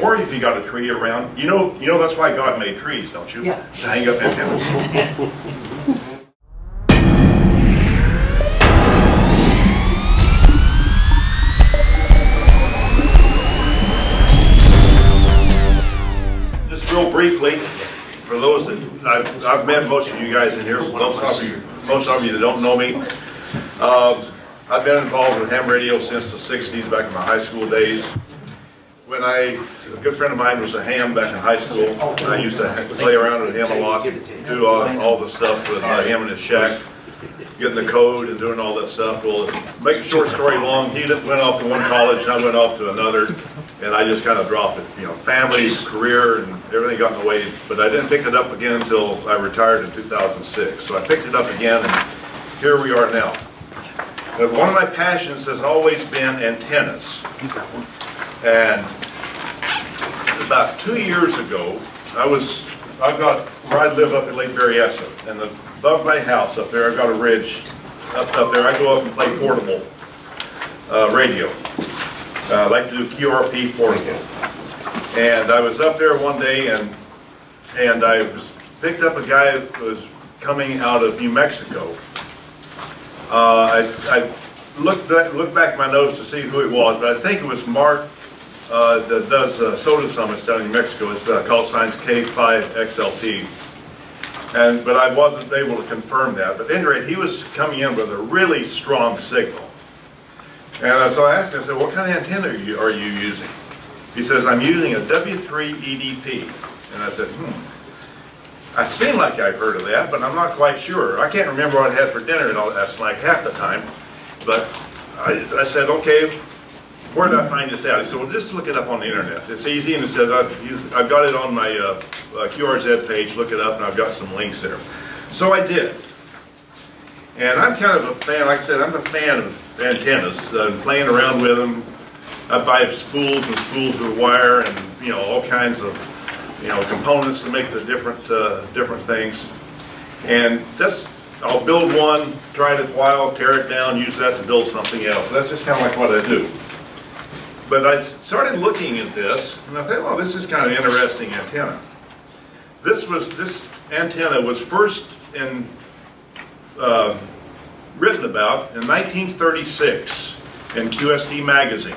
Or if you got a tree around, you know that's why God made trees, don't you? Yeah. To hang up antennas. Just real briefly, for those that I've met most of you guys in here, most of you that don't know me, I've been involved with ham radio since the 60s, back in my high school days. When a good friend of mine was a ham back in high school, I used to play around with him a lot, do all the stuff with him in his shack, getting the code and doing all that stuff. Well, make a short story long, he went off to one college and I went off to another, and I just kind of dropped it. You know, family, career, and everything got in the way, but I didn't pick it up again until I retired in 2006. So I picked it up again, and here we are now. But one of my passions has always been antennas. And about 2 years ago, I've got where I live up in Lake Berryessa, and above my house up there, I've got a ridge up there. I go up and play portable radio. I like to do QRP portable. And I was up there one day, and I picked up a guy that was coming out of New Mexico. I looked back at my notes to see who it was, but I think it was Mark that does soda summits down in New Mexico. It's call signs K5XLT. But I wasn't able to confirm that. But at any rate, he was coming in with a really strong signal. And so I asked him, I said, what kind of antenna are you using? He says, I'm using a W3EDP. And I said, I seem like I've heard of that, but I'm not quite sure. I can't remember what I had for dinner and all that like half the time. But I said, okay, where did I find this out? He said, well, just look it up on the internet. It's easy, and he said, I've got it on my QRZ page, look it up, and I've got some links there. So I did. And I'm kind of a fan, like I said, I'm a fan of antennas, playing around with them. I buy spools and spools of wire and, all kinds of, components to make the different things. And I'll build one, try it a while, tear it down, use that to build something else. That's just kind of like what I do. But I started looking at this, and I thought, well, this is kind of an interesting antenna. This antenna was first written about in 1936 in QST magazine,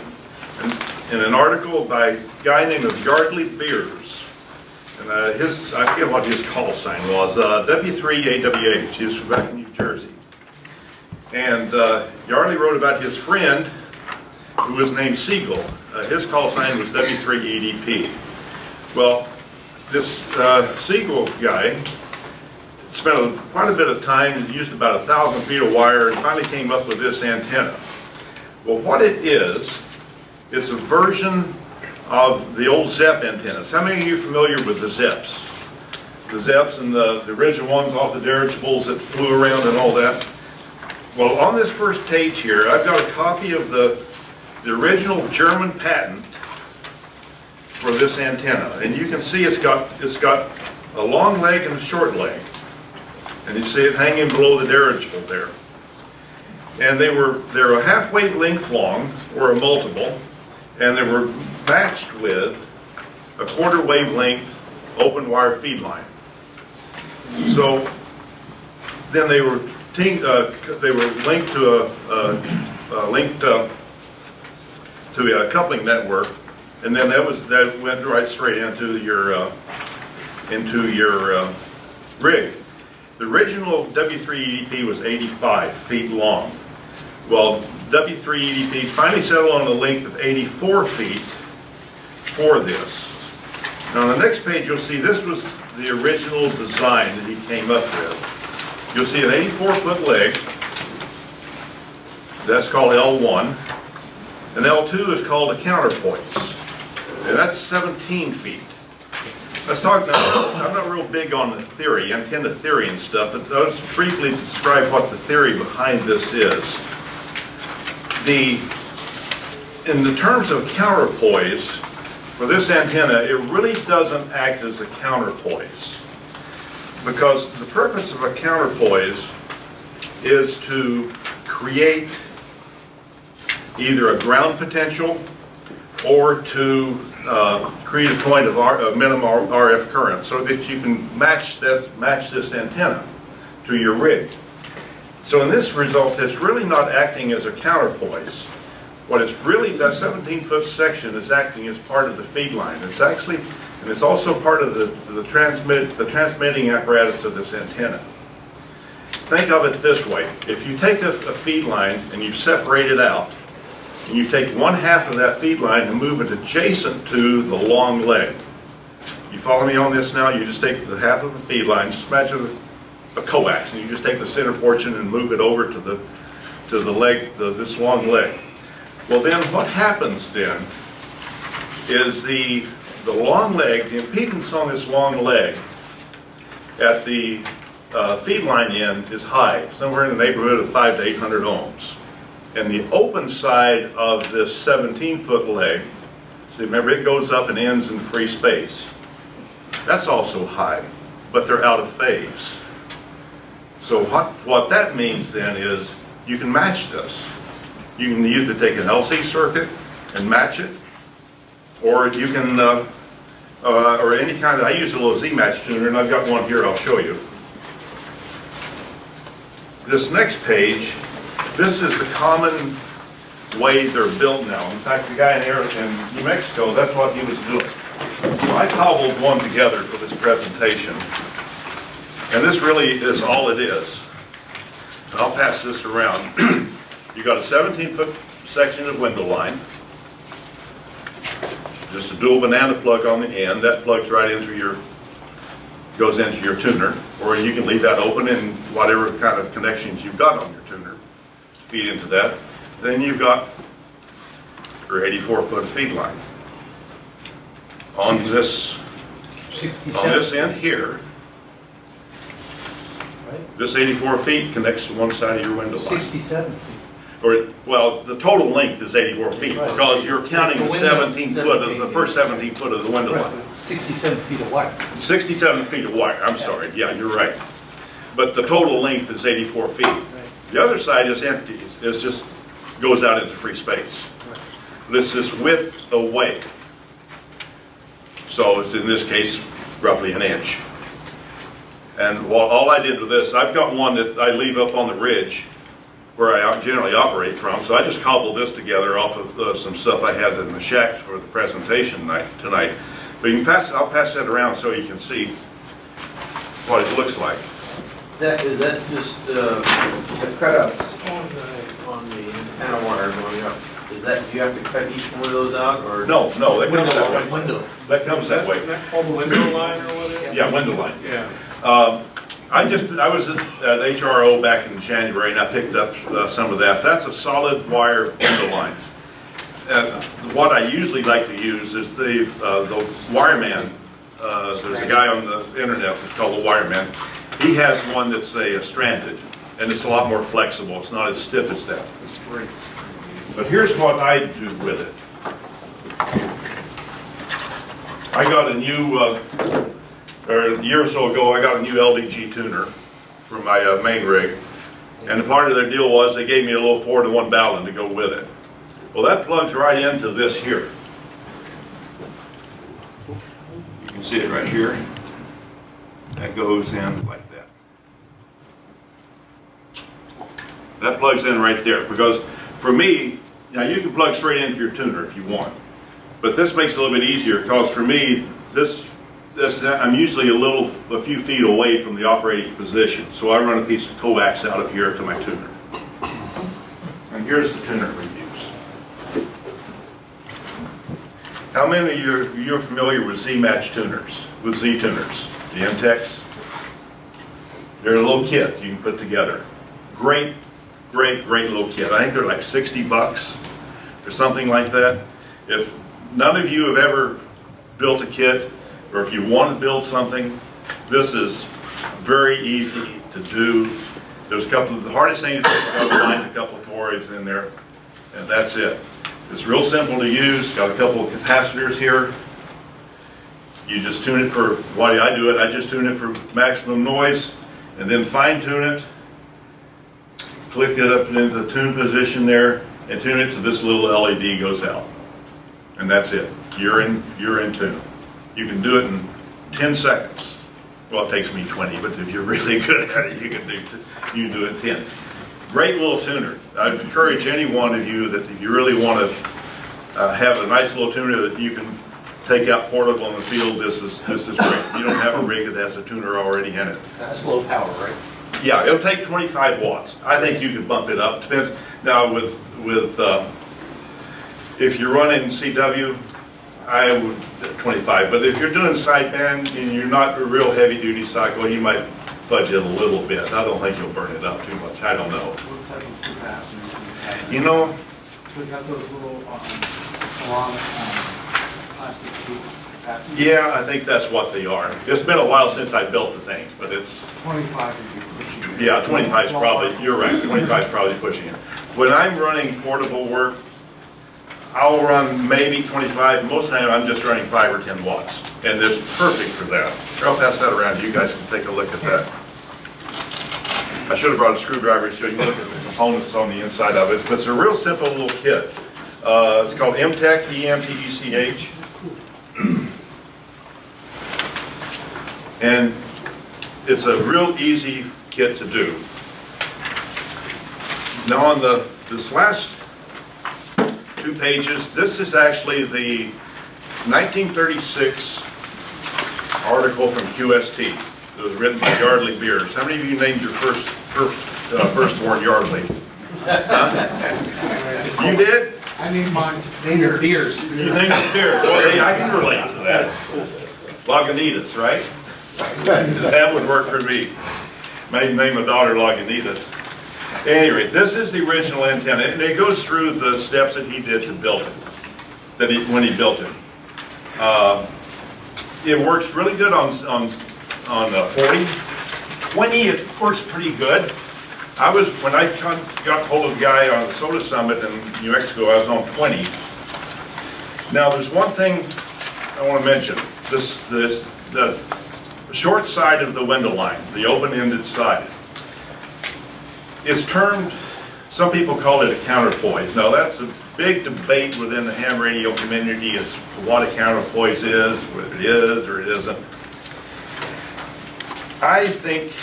in an article by a guy named Yardley Beers. And I forget what his call sign was, W3AWH. He was from back in New Jersey. And Yardley wrote about his friend, who was named Siegel. His call sign was W3EDP. Well, this Siegel guy spent quite a bit of time, used about 1,000 feet of wire, and finally came up with this antenna. Well, what it is, it's a version of the old Zepp antennas. How many of you are familiar with the Zepps? The Zepps and the original ones off the dirigibles that flew around and all that. Well, on this first page here, I've got a copy of the original German patent for this antenna. And you can see it's got a long leg and a short leg. And you see it hanging below the dirigible there. And they're a half wavelength long, or a multiple, and they were matched with a quarter wavelength open wire feed line. So then they were linked to a coupling network, and then that went right straight into your rig. The original W3EDP was 85 feet long. Well, W3EDP finally settled on a length of 84 feet for this. Now on the next page you'll see this was the original design that he came up with. You'll see an 84-foot leg. That's called L1. And L2 is called a counterpoise. And that's 17 feet. Let's talk now. I'm not real big on the theory, antenna theory and stuff, but I'll just briefly describe what the theory behind this is. In the terms of counterpoise, for this antenna, it really doesn't act as a counterpoise, because the purpose of a counterpoise is to create either a ground potential or to create a point of minimum RF current so that you can match this antenna to your rig. So in this result, it's really not acting as a counterpoise. What it's really, that 17-foot section is acting as part of the feed line. It's actually, and it's also part of the transmitting apparatus of this antenna. Think of it this way. If you take a feed line and you separate it out, and you take one half of that feed line and move it adjacent to the long leg. You follow me on this now? You just take the half of the feed line, just imagine a coax, and you just take the center portion and move it over to the leg, this long leg. Well then what happens then is the long leg, the impedance on this long leg at the feed line end is high, somewhere in the neighborhood of 500 to 800 ohms. And the open side of this 17-foot leg, see, remember it goes up and ends in free space. That's also high, but they're out of phase. So what that means then is you can match this. You can either take an LC circuit and match it, or you can, or any kind of, I use a little Z-match tuner, and I've got one here I'll show you. This next page, this is the common way they're built now. In fact, the guy in New Mexico, that's what he was doing. So I cobbled one together for this presentation. And this really is all it is. And I'll pass this around. You got a 17-foot section of window line. Just a dual banana plug on the end. That plugs right into your, goes into your tuner. Or you can leave that open in whatever kind of connections you've got on your tuner. Feed into that. Then you've got your 84-foot feed line. On this end here, right. This 84 feet connects to one side of your window line. 67 feet. Or, well, the total length is 84 feet right. Because you're counting the 17 foot of the first 17 foot of the window right. line. 67 feet of wire. 67 feet of wire. I'm sorry. Yeah, you're right. But the total length is 84 feet. Right. The other side is empty. It just goes out into free space. Right. This is width away. So it's in this case roughly an inch. And all I did with this, I've got one that I leave up on the ridge where I generally operate from. So I just cobbled this together off of some stuff I had in the shack for the presentation tonight. But you can I'll pass that around so you can see what it looks like. Is that just the cutouts on the antenna wire going up? Is that, do you have to cut each one of those out, or? No, that comes that way. Window. That comes that way. That's called the window line or whatever? Yeah, window line. Yeah. I was at HRO back in January, and I picked up some of that. That's a solid wire window line. What I usually like to use is the wireman. There's a guy on the internet that's called the wireman. He has one that's stranded, and it's a lot more flexible. It's not as stiff as that. But here's what I do with it. I got a new, or a year or so ago, I got a new LDG tuner for my main rig. And part of their deal was they gave me a little 4-to-1 Ballon to go with it. Well, that plugs right into this here. You can see it right here. That goes in like that. That plugs in right there, because for me, now you can plug straight into your tuner if you want, but this makes it a little bit easier because for me, I'm usually a few feet away from the operating position, so I run a piece of coax out of here to my tuner. And here's the tuner we use. How many of you are familiar with Z-match tuners, with Z-tuners? The MTEX? They're a little kit you can put together. Great little kit. I think they're like $60 or something like that. If none of you have ever built a kit, or if you want to build something, this is very easy to do. There's a couple of, the hardest thing to do is find a couple of toroids in there, and that's it. It's real simple to use. Got a couple of capacitors here. You just tune it for, why I do it, I just tune it for maximum noise, and then fine tune it. Click it up into the tune position there, and tune it to this little LED goes out. And that's it. you're in tune. You can do it in 10 seconds. Well, it takes me 20, but if you're really good at it, you can do it in 10. Great little tuner. I'd encourage any one of you that if you really want to have a nice little tuner that you can take out portable in the field, this is great. If you don't have a rig that has a tuner already in it. That's low power, right? Yeah, it'll take 25 watts. I think you could bump it up. Depends. Now with if you're running CW, I would 25. But if you're doing sideband and you're not a real heavy duty cycle, you might fudge it a little bit. I don't think you'll burn it up too much. I don't know. What type of capacitors? You know, So we got those little long plastic sheet capacitors. yeah, I think that's what they are. It's been a while since I built the things, but it's 25 would be pushing it. yeah, 25 is probably. You're right. 25 is probably pushing it. When I'm running portable work, I'll run maybe 25. Most of the time, I'm just running 5 or 10 watts, and it's perfect for that. Here, I'll pass that around. You guys can take a look at that. I should have brought a screwdriver so you can look at the components on the inside of it. But it's a real simple little kit. It's called MTech, E-M-T-E-C-H. And it's a real easy kit to do. Now on this last 2 pages, this is actually the 1936 article from QST. It was written by Yardley Beers. How many of you named your firstborn Yardley? Huh? You did? I need mine. Named beers. You named your Beers. Well, hey, I can relate to that. Lagunitas, right? That would work for me. Maybe name a daughter Lagunitas. Anyway, this is the original antenna, and it goes through the steps that he did to build it. When he built it. It works really good on 40. 20, it works pretty good. When I got hold of the guy on the Soda Summit in New Mexico, I was on 20. Now, there's one thing I want to mention. The short side of the window line, the open-ended side, it's termed, some people call it a counterpoise. Now, that's a big debate within the ham radio community as to what a counterpoise is, whether it is or it isn't. I think,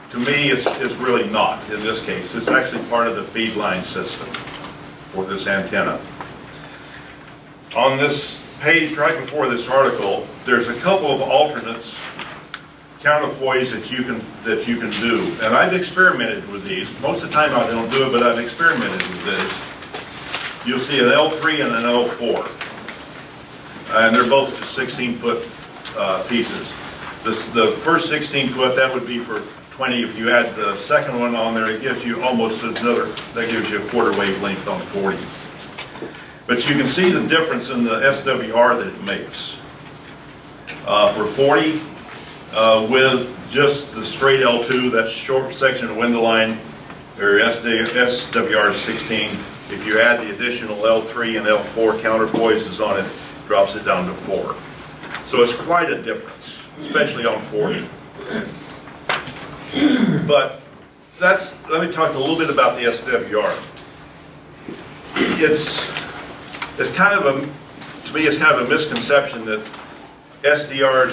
to me, it's really not in this case. It's actually part of the feed line system for this antenna. On this page right before this article, there's a couple of alternates, counterpoise that you can do. And I've experimented with these. Most of the time I don't do it, but I've experimented with this. You'll see an L3 and an L4. And they're both just 16-foot pieces. The first 16-foot, that would be for 20. If you add the second one on there, it gives you almost another, that gives you a quarter wavelength on 40. But you can see the difference in the SWR that it makes. For 40, with just the straight L2, that short section of window line, or SWR 16, if you add the additional L3 and L4 counterpoises on it, it drops it down to 4. So it's quite a difference, especially on 40. But let me talk a little bit about the SWR. It's kind of to me, it's kind of a misconception that your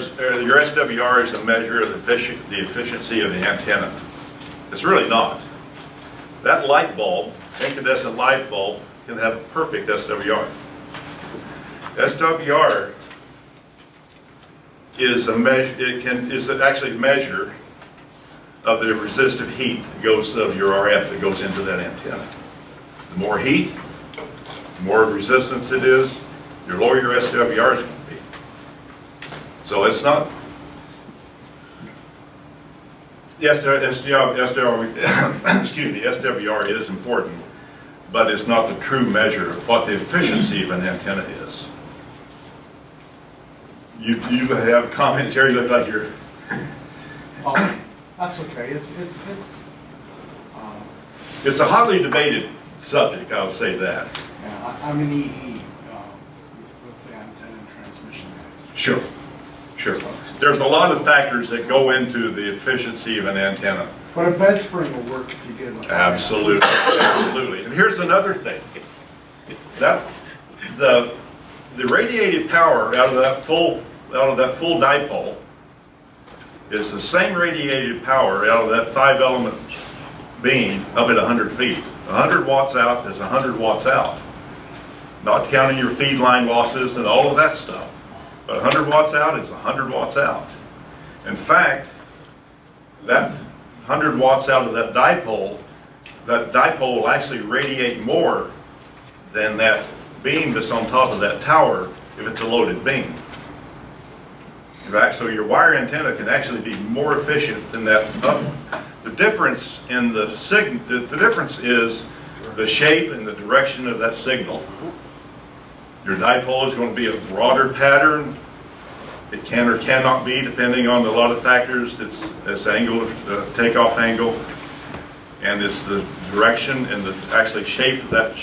SWR is a measure of the efficiency of the antenna. It's really not. That light bulb, incandescent light bulb, can have a perfect SWR. SWR is actually a measure of the resistive heat of your RF that goes into that antenna. The more heat, the more resistance it is, the lower your SWR is going to be. So it's not. Yes, SWR is important, but it's not the true measure of what the efficiency of an antenna is. You have comments here. You look like you're. Oh, that's okay. It's a hotly debated subject. I'll say that. Yeah, I'm an EE with the antenna and transmission. Sure. There's a lot of factors that go into the efficiency of an antenna. But a bed spring will work if you get it. Absolutely. And here's another thing. That the the radiated power out of that full dipole is the same radiated power out of that 5-element beam up at 100 feet. 100 watts out is 100 watts out. Not counting your feed line losses and all of that stuff. But 100 watts out is 100 watts out. In fact, that 100 watts out of that dipole will actually radiate more than that beam that's on top of that tower if it's a loaded beam. In fact, so your wire antenna can actually be more efficient than that. The difference in the difference is the shape and the direction of that signal. Your dipole is going to be a broader pattern. It can or cannot be, depending on a lot of factors. It's this angle, the takeoff angle, and it's the direction and the actually shape of that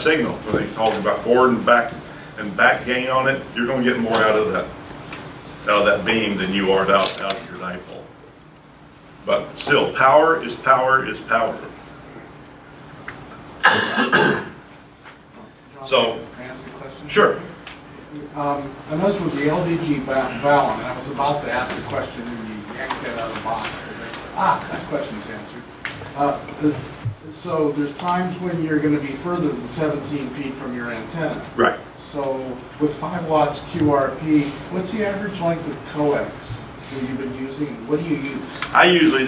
signal. When they talk about forward and back gain on it, you're going to get more out of that beam than you are out of your dipole. But still, power is power is power. So, Can I ask a question? sure. I noticed with the LDG balun, and I was about to ask a question when you yanked that out of the box. That question's answered. So there's times when you're going to be further than 17 feet from your antenna. Right. So with 5 watts QRP, what's the average length of coax that you've been using? What do you use? I usually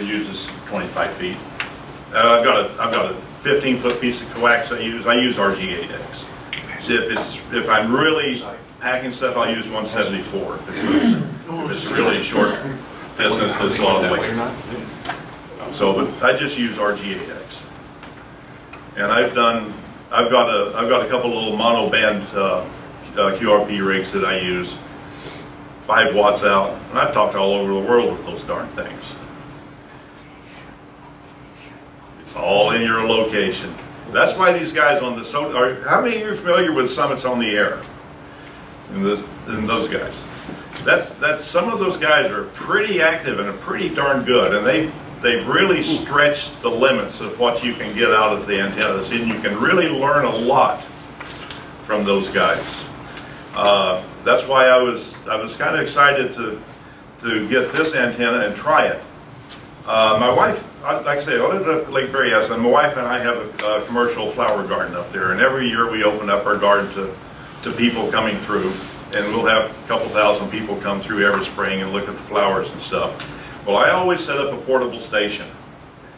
use this 25 feet. I've got a 15-foot piece of coax I use. I use RG8X. If I'm really packing stuff, I'll use 174. If it's really short distance, it's a lot of weight. So, but I just use RG8X. And I've got a couple little mono band QRP rigs that I use, 5 watts out, and I've talked all over the world with those darn things. It's all in your location. That's why these guys on the how many of you are familiar with Summits on the Air? And those guys. That's some of those guys are pretty active and are pretty darn good, and they've really stretched the limits of what you can get out of the antennas, and you can really learn a lot from those guys. That's why I was kind of excited to get this antenna and try it. My wife, like I say, I live up Lake Berryhouse, and my wife and I have a commercial flower garden up there, and every year we open up our garden to people coming through, and we'll have a couple thousand people come through every spring and look at the flowers and stuff. Well, I always set up a portable station,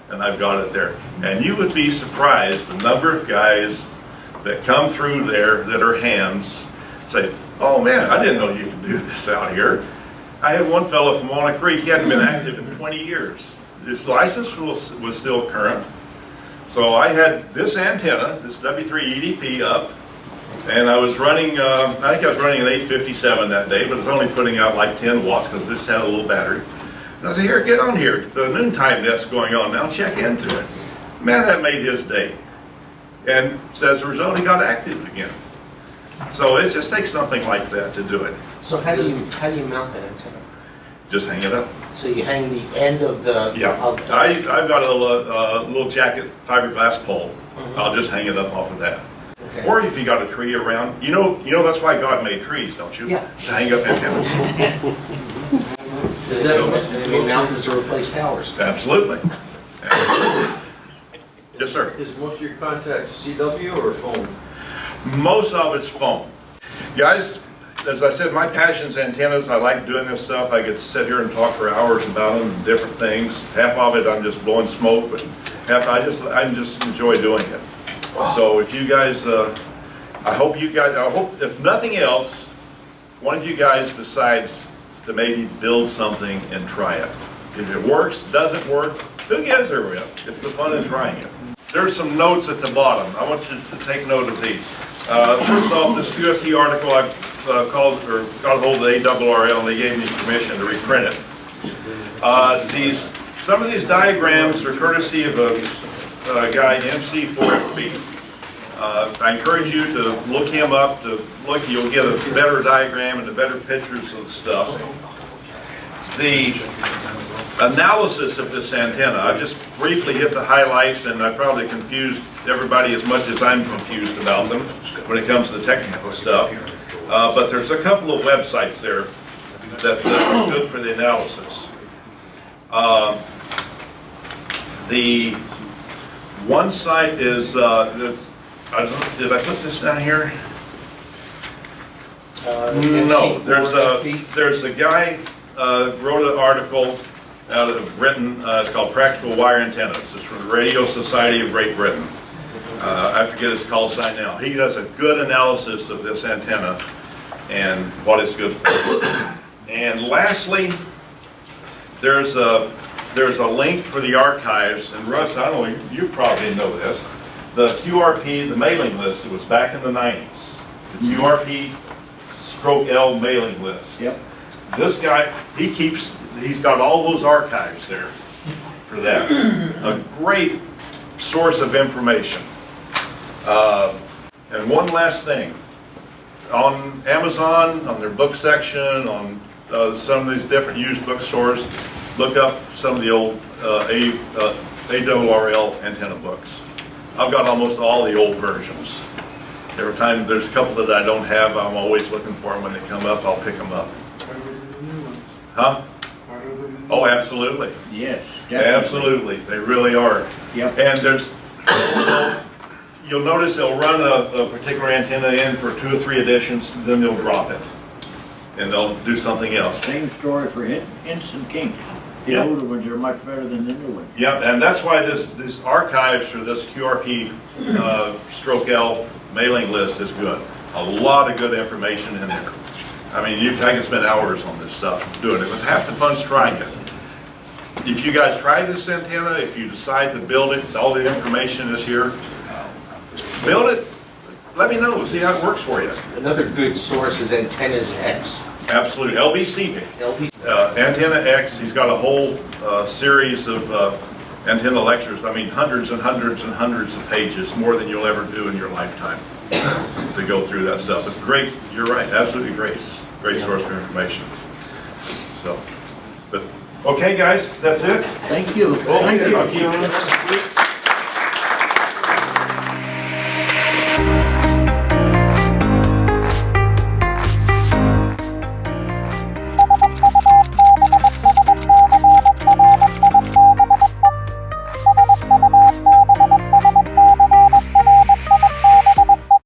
and I've got it there. And you would be surprised the number of guys that come through there that are hams say, "Oh man, I didn't know you could do this out here." I had one fellow from Walnut Creek, he hadn't been active in 20 years. His license was still current. So I had this antenna, this W3EDP up, and I was running, I think I was running an 857 that day, but it was only putting out like 10 watts because this had a little battery. And I said, "Here, get on here. The noontime net's going on now. Check into it." Man, that made his day. And as a result, he got active again. So it just takes something like that to do it. So how do you mount that antenna? Just hang it up. So you hang the end of the... Yeah. I've got a little jacket fiberglass pole. I'll just hang it up off of that. Okay. Or if you got a tree around, you know that's why God made trees, don't you? Yeah. To hang up antennas. Does that mean mountains to replace towers? Absolutely. Absolutely. Yes, sir. Is most of your contacts CW or phone? Most of it's foam. Guys, as I said, my passion's antennas. I like doing this stuff. I get to sit here and talk for hours about them and different things. Half of it I'm just blowing smoke, but half I just enjoy doing it. So if you guys, I hope if nothing else, one of you guys decides to maybe build something and try it. If it works, doesn't work, who gives a rip? It's the fun in trying it. There's some notes at the bottom. I want you to take note of these. First off, this QST article I got a hold of the ARRL, and they gave me permission to reprint it. Some of these diagrams are courtesy of a guy, MC4FB. I encourage you to look him up. You'll get a better diagram and the better pictures of the stuff. The analysis of this antenna, I just briefly hit the highlights, and I probably confused everybody as much as I'm confused about them when it comes to the technical stuff. But there's a couple of websites there that are good for the analysis. The one site is, did I put this down here? No, there's a guy wrote an article out of Britain. It's called Practical Wire Antennas. It's from the Radio Society of Great Britain. I forget his call sign now. He does a good analysis of this antenna and what it's good for. And lastly, there's a link for the archives. And Russ, I don't know, you probably know this. The QRP, the mailing list, it was back in the 90s. The QRP/L mailing list. Yep. This guy, he's got all those archives there for that. A great source of information. And one last thing. On Amazon, on their book section, on some of these different used bookstores, look up some of the old AWRL antenna books. I've got almost all the old versions. Every time there's a couple that I don't have, I'm always looking for them. When they come up, I'll pick them up. Huh? Oh, absolutely. Yes, definitely. Absolutely, they really are. Yep. And you'll notice they'll run a particular antenna in for 2 or 3 editions, then they'll drop it. And they'll do something else. Same story for Instant King. The Yeah. older ones are much better than the new ones. Yeah, and that's why this archives for this QRP/L mailing list is good. A lot of good information in there. I mean, I can spend hours on this stuff doing it, but half the fun's trying it. If you guys try this antenna, if you decide to build it, all the information is here. Build it, let me know, see how it works for you. Another good source is Antennas X. Absolutely, LBC. LB. Antenna X, he's got a whole series of antenna lectures. I mean, hundreds and hundreds and hundreds of pages, more than you'll ever do in your lifetime to go through that stuff. But great, you're right, absolutely great source of information. So, but, okay guys, that's it. Thank you. Okay, Thank you. I'll keep it.